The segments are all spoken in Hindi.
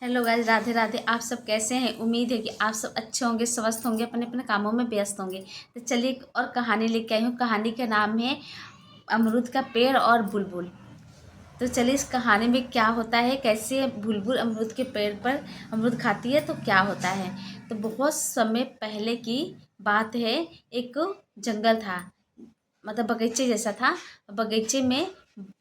Hello guys, Radhe Radhe. आप सब कैसे हैं? उम्मीद है कि आप सब अच्छे होंगे, स्वस्थ होंगे, अपने अपने कामों में व्यस्त होंगे। तो चलिए एक और कहानी लेके आई हूँ। कहानी का नाम है अमरूद का पेड़ और बुलबुल। तो चलिए इस कहानी में क्या होता है, कैसे बुलबुल अमरूद के पेड़ पर अमरूद खाती है तो क्या होता है। तो बहुत समय पहले की बात है। एक जंगल था, मतलब बगीचे जैसा था। बगीचे में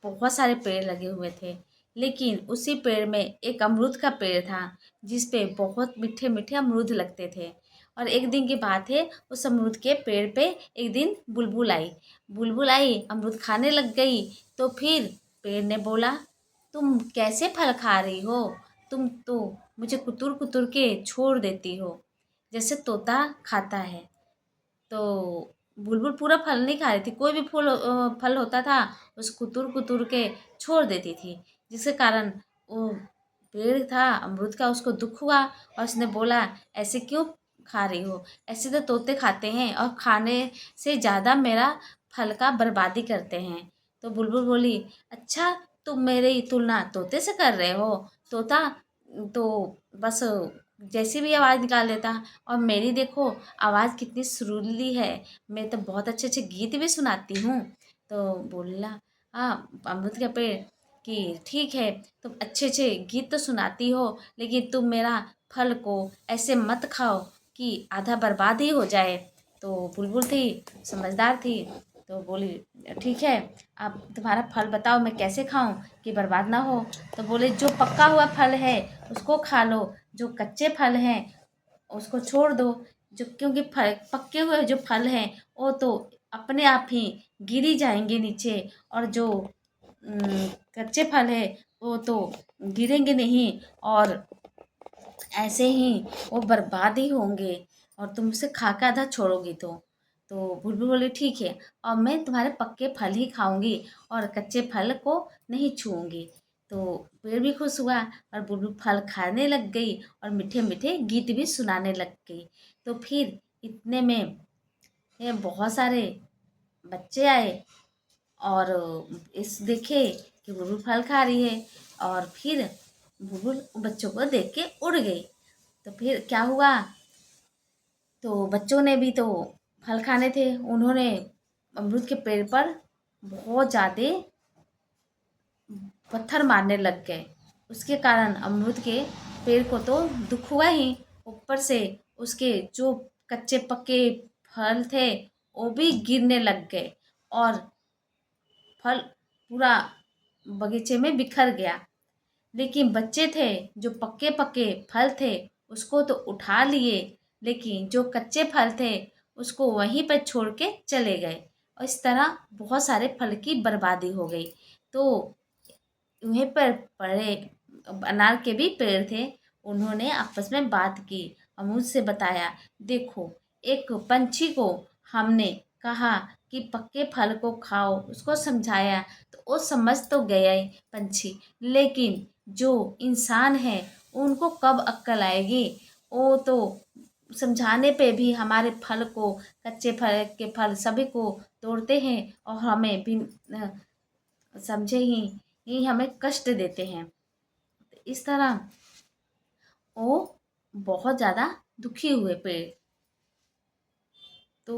बहुत सारे पेड़ लगे हुए थे, लेकिन उसी पेड़ में एक अमरूद का पेड़ था जिस पे बहुत मीठे मीठे अमरूद लगते थे। और एक दिन की बात है, उस अमरूद के पेड़ पे एक दिन बुलबुल आई। बुलबुल आई, अमरूद खाने लग गई। तो फिर पेड़ ने बोला, तुम कैसे फल खा रही हो? तुम तो मुझे कुतुर कुतुर के छोड़ देती हो, जैसे तोता खाता है। तो बुलबुल पूरा फल नहीं खा रही थी, कोई भी फल होता था उसको कुतुर कुतुर के छोड़ देती थी। जिसके कारण वो पेड़ था अमरूद का, उसको दुख हुआ और उसने बोला, ऐसे क्यों खा रही हो? ऐसे तो तोते खाते हैं और खाने से ज़्यादा मेरा फल का बर्बादी करते हैं। तो बुलबुल बोली, अच्छा तुम मेरी तुलना तोते से कर रहे हो? तोता तो बस जैसी भी आवाज़ निकाल देता, और मेरी देखो आवाज़ कितनी सुरीली है। मैं तो बहुत अच्छे अच्छे गीत भी सुनाती हूँ। तो बोला, हाँ अमरूद का पेड़, कि ठीक है, तुम अच्छे अच्छे गीत तो सुनाती हो, लेकिन तुम मेरा फल को ऐसे मत खाओ कि आधा बर्बाद ही हो जाए। तो बुलबुल थी, समझदार थी, तो बोली, ठीक है, आप तुम्हारा फल बताओ मैं कैसे खाऊं कि बर्बाद ना हो। तो बोले, जो पक्का हुआ फल है उसको खा लो, जो कच्चे फल हैं उसको छोड़ दो। जो क्योंकि फल पके हुए जो फल हैं वो तो अपने आप ही गिरी जाएंगे नीचे, और जो कच्चे फल है वो तो गिरेंगे नहीं, और ऐसे ही वो बर्बाद ही होंगे, और तुम उसे खा के आधा छोड़ोगी। तो बुलबुल बोली, ठीक है, और मैं तुम्हारे पक्के फल ही खाऊंगी और कच्चे फल को नहीं छूऊंगी। तो पेड़ भी खुश हुआ और बुलबुल फल खाने लग गई और मीठे मीठे गीत भी सुनाने लग गई। तो फिर इतने में ये बहुत सारे बच्चे आए और इस देखे कि बुलबुल फल खा रही है, और फिर बुलबुल बच्चों को देख के उड़ गई। तो फिर क्या हुआ, तो बच्चों ने भी तो फल खाने थे, उन्होंने अमरूद के पेड़ पर बहुत ज़्यादा पत्थर मारने लग गए। उसके कारण अमरूद के पेड़ को तो दुख हुआ ही, ऊपर से उसके जो कच्चे पक्के फल थे वो भी गिरने लग गए, और फल पूरा बगीचे में बिखर गया। लेकिन बच्चे थे, जो पक्के पक्के फल थे उसको तो उठा लिए, लेकिन जो कच्चे फल थे उसको वहीं पर छोड़ के चले गए, और इस तरह बहुत सारे फल की बर्बादी हो गई। तो वहीं पर पड़े अनार के भी पेड़ थे, उन्होंने आपस में बात की और मुझसे बताया, देखो एक पंछी को हमने कहा कि पक्के फल को खाओ, उसको समझाया तो वो समझ तो गया ही पंछी, लेकिन जो इंसान है उनको कब अक्ल आएगी? वो तो समझाने पे भी हमारे फल को, कच्चे फल के फल सभी को तोड़ते हैं और हमें भी समझे ही हमें कष्ट देते हैं। इस तरह वो बहुत ज़्यादा दुखी हुए पेड़। तो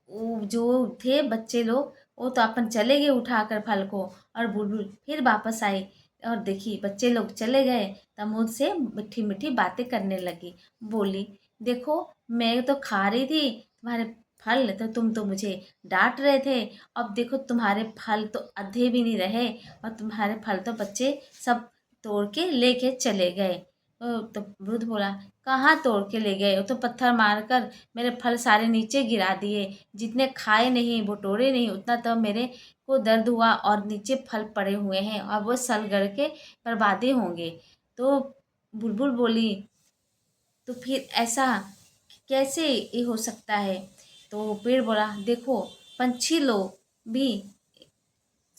वो जो थे बच्चे लोग वो तो अपन चले गए उठाकर फल को, और बुलबुल फिर वापस आई और देखी बच्चे लोग चले गए, तब मुझसे मीठी मीठी बातें करने लगी। बोली, देखो मैं तो खा रही थी तुम्हारे फल, तो तुम तो मुझे डांट रहे थे। अब देखो तुम्हारे फल तो आधे भी नहीं रहे, और तुम्हारे फल तो बच्चे सब तोड़ के लेके चले गए। तो वृद्ध बोला, कहाँ तोड़ के ले गए? वो तो पत्थर मारकर मेरे फल सारे नीचे गिरा दिए। जितने खाए नहीं, बटोरे नहीं, उतना तो मेरे को दर्द हुआ, और नीचे फल पड़े हुए हैं और वो सल गड़ के बर्बादे होंगे। तो बुलबुल बोली, तो फिर ऐसा कैसे ये हो सकता है? तो पेड़ बोला, देखो पंछी लोग भी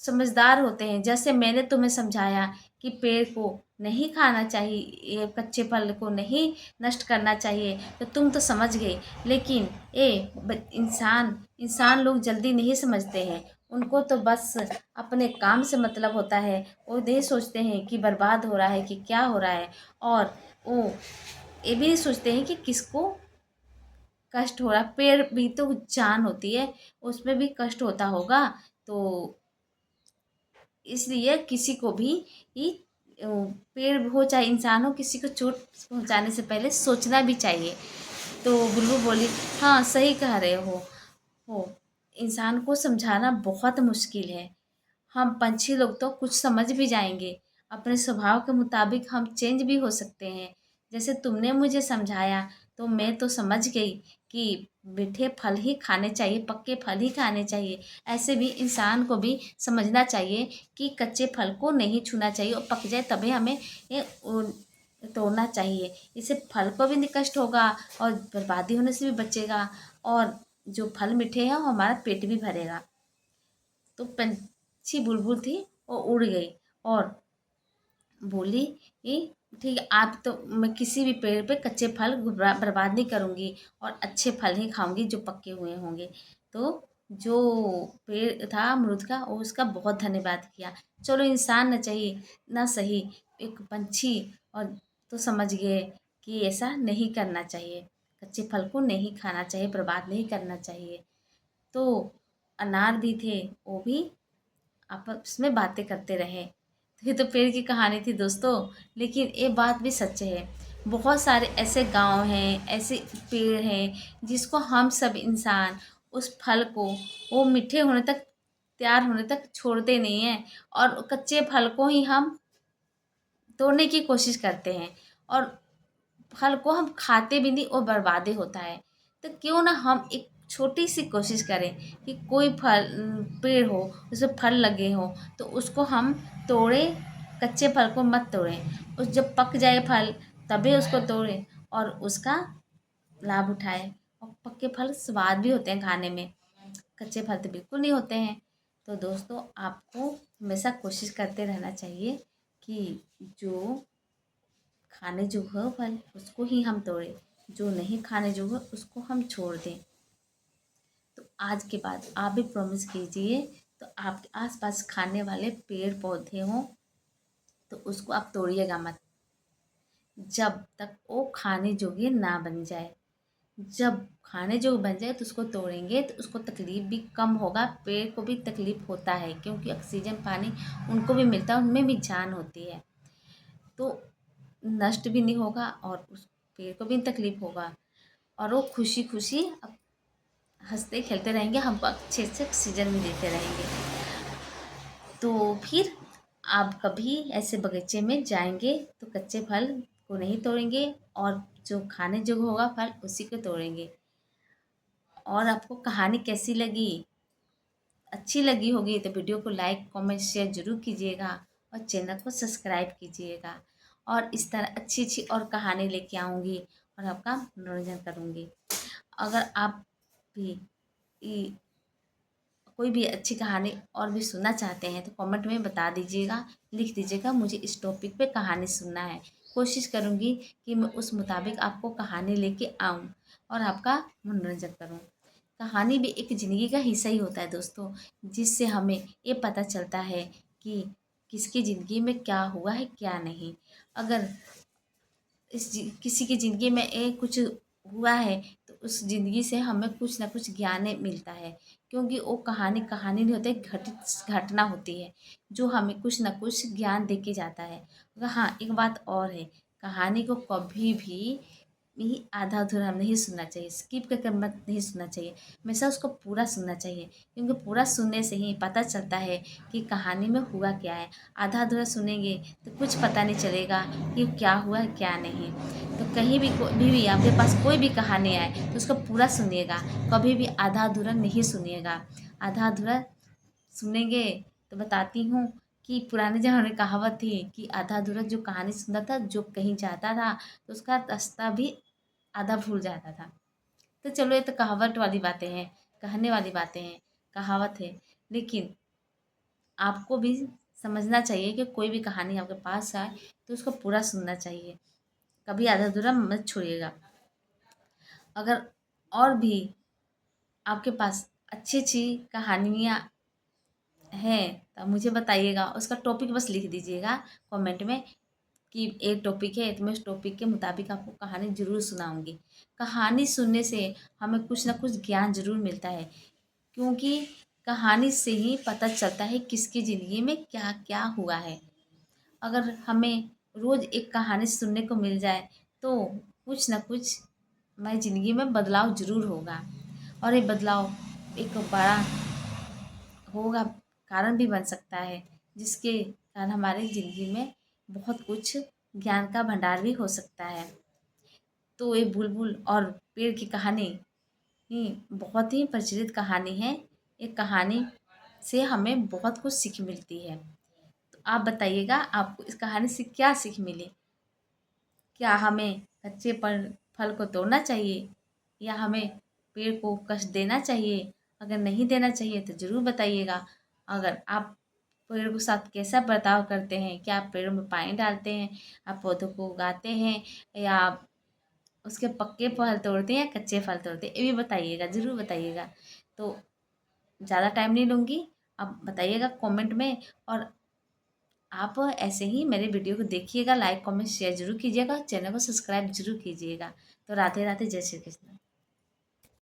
समझदार होते हैं, जैसे मैंने तुम्हें समझाया कि पेड़ को नहीं खाना चाहिए, ये कच्चे फल को नहीं नष्ट करना चाहिए, तो तुम तो समझ गए। लेकिन इंसान इंसान लोग जल्दी नहीं समझते हैं, उनको तो बस अपने काम से मतलब होता है। वो नहीं सोचते हैं कि बर्बाद हो रहा है कि क्या हो रहा है। और वो ये भी नहीं सोचते हैं कि किसको कष्ट हो रहा। पेड़ भी तो जान होती है, उसमें भी कष्ट होता होगा। तो इसलिए किसी को भी ही पेड़ हो चाहे इंसान हो, किसी को चोट पहुंचाने से पहले सोचना भी चाहिए। तो बुलबुल बोली, हाँ सही कह रहे हो। इंसान को समझाना बहुत मुश्किल है। हम पंछी लोग तो कुछ समझ भी जाएंगे। अपने स्वभाव के मुताबिक हम चेंज भी हो सकते हैं। जैसे तुमने मुझे समझाया तो मैं तो समझ गई कि मीठे फल ही खाने चाहिए, पक्के फल ही खाने चाहिए। ऐसे भी इंसान को भी समझना चाहिए कि कच्चे फल को नहीं छूना चाहिए और पक जाए तभी हमें तोड़ना चाहिए। इससे फल को भी नहीं कष्ट होगा और बर्बादी होने से भी बचेगा। और जो फल मीठे हैं वो हमारा पेट भी भरेगा। तो पंछी बुलबुल थी वो उड़ गई और बोली कि ठीक है, आप तो मैं किसी भी पेड़ पे कच्चे फल बर्बाद नहीं करूँगी और अच्छे फल ही खाऊंगी जो पके हुए होंगे। तो जो पेड़ था अमरूद का वो उसका बहुत धन्यवाद किया। चलो इंसान न चाहिए ना सही, एक पंछी और तो समझ गए कि ऐसा नहीं करना चाहिए, कच्चे फल को नहीं खाना चाहिए, बर्बाद नहीं करना चाहिए। तो अनार भी थे, वो भी आपस में बातें करते रहे। तो ये तो पेड़ की कहानी थी दोस्तों। लेकिन ये बात भी सच है, बहुत सारे ऐसे गांव हैं, ऐसे पेड़ हैं जिसको हम सब इंसान उस फल को वो मीठे होने तक, तैयार होने तक छोड़ते नहीं हैं। और कच्चे फल को ही हम तोड़ने की कोशिश करते हैं और फल को हम खाते भी नहीं और बर्बादी होता है। तो क्यों ना हम एक छोटी सी कोशिश करें कि कोई फल पेड़ हो उसमें फल लगे हो तो उसको हम तोड़ें, कच्चे फल को मत तोड़ें। उस जब पक जाए फल तभी उसको तोड़ें और उसका लाभ उठाएं। और पक्के फल स्वाद भी होते हैं खाने में, कच्चे फल तो बिल्कुल नहीं होते हैं। तो दोस्तों आपको हमेशा कोशिश करते रहना चाहिए कि जो खाने जो हो फल उसको ही हम तोड़ें, जो नहीं खाने जो हो उसको हम छोड़ दें। तो आज के बाद आप भी प्रॉमिस कीजिए, तो आपके आसपास खाने वाले पेड़ पौधे हों तो उसको आप तोड़िएगा मत जब तक वो खाने जोगे ना बन जाए। जब खाने जो बन जाए तो उसको तोड़ेंगे तो उसको तकलीफ भी कम होगा। पेड़ को भी तकलीफ होता है क्योंकि ऑक्सीजन पानी उनको भी मिलता है, उनमें भी जान होती है। तो नष्ट भी नहीं होगा और उस पेड़ को भी तकलीफ होगा और वो खुशी खुशी अब हंसते खेलते रहेंगे, हमको अच्छे से ऑक्सीजन भी देते रहेंगे। तो फिर आप कभी ऐसे बगीचे में जाएंगे तो कच्चे फल को नहीं तोड़ेंगे और जो खाने जो होगा फल उसी को तोड़ेंगे। और आपको कहानी कैसी लगी, अच्छी लगी होगी तो वीडियो को लाइक कमेंट शेयर जरूर कीजिएगा और चैनल को सब्सक्राइब कीजिएगा। और इस तरह अच्छी अच्छी और कहानी लेके आऊँगी और आपका मनोरंजन करूँगी। अगर आप भी कोई भी अच्छी कहानी और भी सुनना चाहते हैं तो कमेंट में बता दीजिएगा, लिख दीजिएगा मुझे इस टॉपिक पे कहानी सुनना है। कोशिश करूँगी कि मैं उस मुताबिक आपको कहानी लेके आऊँ और आपका मनोरंजन करूँ। कहानी भी एक ज़िंदगी का हिस्सा ही होता है दोस्तों, जिससे हमें ये पता चलता है कि किसकी ज़िंदगी में क्या हुआ है क्या नहीं। अगर किसी की ज़िंदगी में एक कुछ हुआ है तो उस ज़िंदगी से हमें कुछ ना कुछ ज्ञान मिलता है। क्योंकि वो कहानी कहानी नहीं होती, घटित घटना होती है जो हमें कुछ ना कुछ ज्ञान दे के जाता है। मगर हाँ एक बात और है, कहानी को कभी भी आधा अधूरा नहीं सुनना चाहिए, स्किप करके मत नहीं सुनना चाहिए, हमेशा उसको पूरा सुनना चाहिए। क्योंकि पूरा सुनने से ही पता चलता है कि कहानी में हुआ क्या है। आधा अधूरा सुनेंगे तो कुछ पता नहीं चलेगा कि क्या हुआ क्या नहीं। तो कहीं भी कोई भी आपके पास कोई भी कहानी आए तो उसको पूरा सुनिएगा, कभी भी आधा अधूरा नहीं सुनिएगा। आधा अधूरा सुनेंगे तो बताती हूँ कि पुराने ज़माने में कहावत थी कि आधा अधूरा जो कहानी सुनता था जो कहीं जाता था तो उसका रास्ता भी आधा भूल जाता था। तो चलो ये तो कहावत वाली बातें हैं, कहने वाली बातें हैं, कहावत है। लेकिन आपको भी समझना चाहिए कि कोई भी कहानी आपके पास आए तो उसको पूरा सुनना चाहिए, कभी आधा अधूरा मत छोड़िएगा। अगर और भी आपके पास अच्छी अच्छी कहानियाँ है तो मुझे बताइएगा, उसका टॉपिक बस लिख दीजिएगा कमेंट में कि एक टॉपिक है तो मैं उस टॉपिक के मुताबिक आपको कहानी ज़रूर सुनाऊंगी। कहानी सुनने से हमें कुछ ना कुछ ज्ञान ज़रूर मिलता है, क्योंकि कहानी से ही पता चलता है किसकी ज़िंदगी में क्या क्या हुआ है। अगर हमें रोज़ एक कहानी सुनने को मिल जाए तो कुछ ना कुछ हमारी ज़िंदगी में बदलाव ज़रूर होगा, और ये बदलाव एक बड़ा होगा, कारण भी बन सकता है, जिसके कारण हमारी ज़िंदगी में बहुत कुछ ज्ञान का भंडार भी हो सकता है। तो ये बुलबुल और पेड़ की कहानी ही बहुत ही प्रचलित कहानी है। एक कहानी से हमें बहुत कुछ सीख मिलती है। तो आप बताइएगा, आपको इस कहानी से क्या सीख मिली? क्या हमें कच्चे पर फल को तोड़ना चाहिए, या हमें पेड़ को कष्ट देना चाहिए? अगर नहीं देना चाहिए तो ज़रूर बताइएगा। अगर आप पेड़ के साथ कैसा बर्ताव करते हैं, क्या आप पेड़ों में पानी डालते हैं, आप पौधों को उगाते हैं, या आप उसके पक्के फल तोड़ते हैं या कच्चे फल तोड़ते हैं, ये भी बताइएगा, ज़रूर बताइएगा। तो ज़्यादा टाइम नहीं लूँगी, आप बताइएगा कमेंट में। और आप ऐसे ही मेरे वीडियो को देखिएगा, लाइक कमेंट शेयर ज़रूर कीजिएगा, चैनल को सब्सक्राइब ज़रूर कीजिएगा। तो राधे राधे, जय श्री कृष्ण।